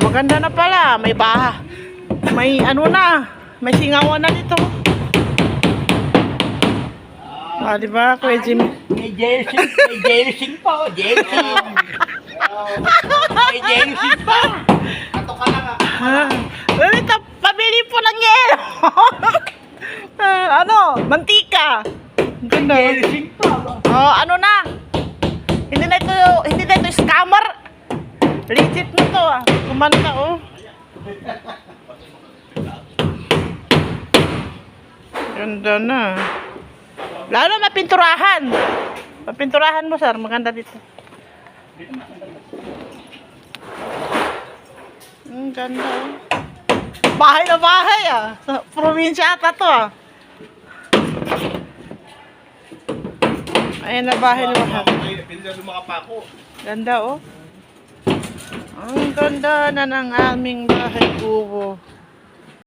Maganda na pala. May baha. May ano na. May singawan na dito. Diba, Kuya Jimmy? May jelly pa, jelly. May jelly pa. Ato ka lang Lolita, pabili po ng yelo. Mantika. Ganda. Jelly pa. Ano na? Hindi na ito scammer. Legit na to Kumanta Ganda na. Lalo mapinturahan. Mapinturahan mo, sir. Maganda dito. Ang ganda Bahay na bahay Sa probinsya ata to Ayan na bahay na bahay. Ganda Ang ganda na ng aming bahay kubo.